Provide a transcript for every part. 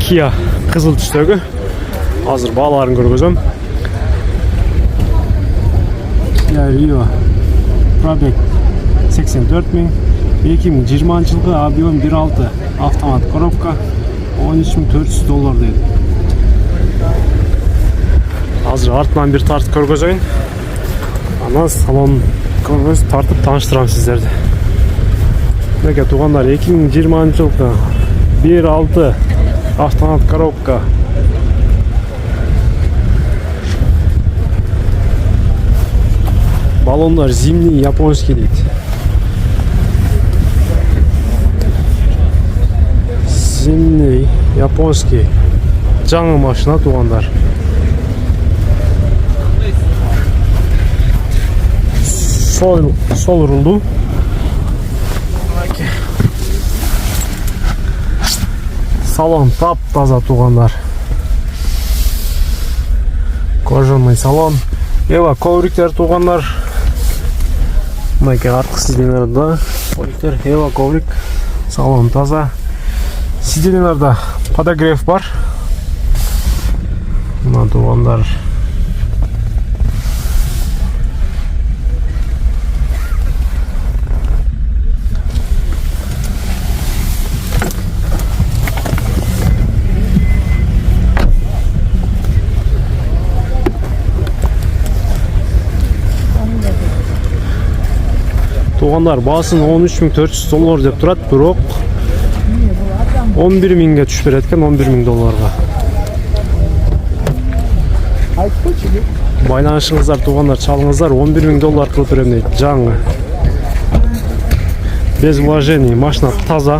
Kia kızıl түстөгү. Азыр бааларын көргөзөм. Kia Rio. Пробег 84 000. 2020 жылғы объем 1.6 автомат коробка $13.400 дейді. Азыр артынан bir тартып көргөзөйүн. Анан салон көргөзүп тартып тааныштырам сиздерди. Мынакей туугандар, 2020 жылғы 1.6 автомат коробка. Баллондар зимний, японский дейді. Зимний, японский. Жаңы машина туугандар. Сол рулду. Салон тап-таза туугандар. Кожаный салон. Эва ковриктер туугандар. Мынакей артқы сиденьелерде ковриктер. Эва коврик. Салон таза. Сиденьелерде подогрев бар. Мына туугандар. Туғандар басын $13.400 деп тұрады, бирок 11 000-ге түшүп берет экен, $11 000. Байланышыңыздар туғандар, чалыңыздар, $11 000 кылып берем дейт. Жаңы. Без вложений, машина таза.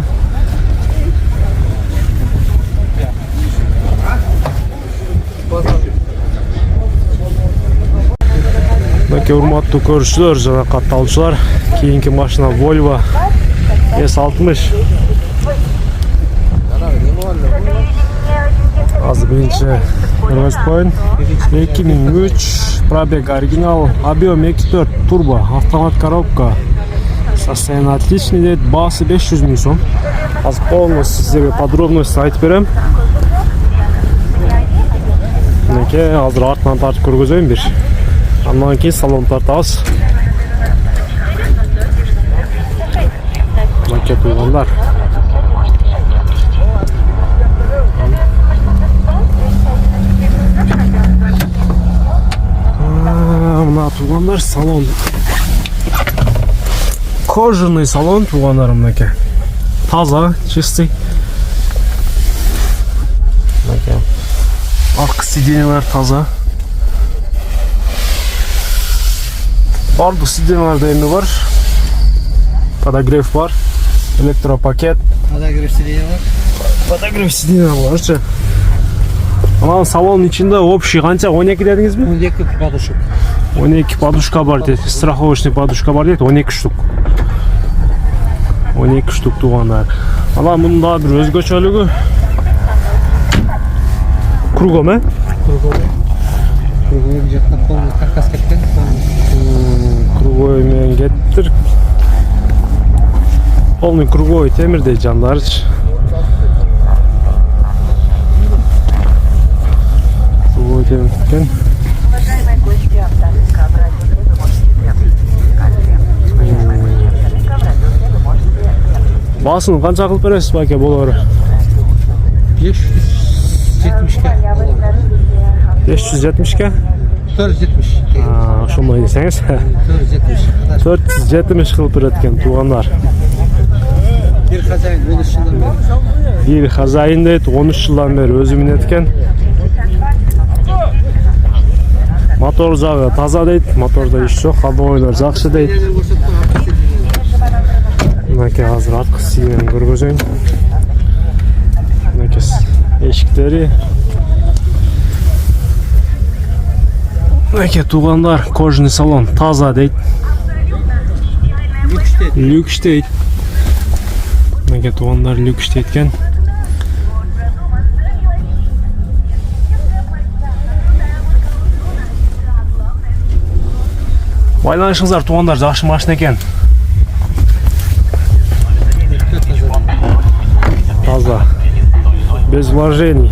Мынакей урматтуу көрүүчүлөр жана катталуучулар, кийинки машина Volvo S60. Азыр биринчи көргөзүп коеюн. 2003 пробег оригинал, объем 2.4 турбо, автомат коробка. Состояние отличный дейт, баасы 500 000 сом. Азыр полностью сиздерге подробность айтып берем. Мынакей азыр артынан тартып көргөзөйүн бир. Андан кейін салон тартабыз. Мынакей туугандар. Мына туугандар салон. Кожаный салон туугандар мынакей. Таза, чистый. Мынакей. Ак сиденьелер таза. Бардык сиденьелерде эми бар. Подогрев бар. Электропакет. Подогрев сиденье бар. Подогрев сиденье барчы. Анан салонун ичинде общий канча 12 дедиңизби? 12 подушка. 12 подушка бар дейт. Страховочный подушка бар дейт, 12 штук. 12 штук туугандар. Анан мунун дагы бир өзгөчөлүгү. Кругом, э? Кругом. Кругом жакта полный каркас кеткен. Кругой менен кеттир. Полный кругой темирдей жандарчы. Кругой темир кеткен. Баасын канча кылып бересиз баке болору? 570 570-ке? 470. Ошондой десеңиз. 470 кылып берет экен туугандар. Bir хозяин 13 жылдан бери. Bir хозяин дейт, 13 жылдан бери өзү минет экен. Мотор жагы таза дейт, мотордо иш жок, кабынойлор жакшы дейт. Мынакей азыр арткы сиденьени көргөзөйүн. Мынакей эшиктери. Мынакей туугандар, кожаный салон таза дейт. Люкс дейт. Мынакей туугандар, люкс дейт экен. Байланышыңыздар туугандар, жакшы машина экен. Таза. без вложений.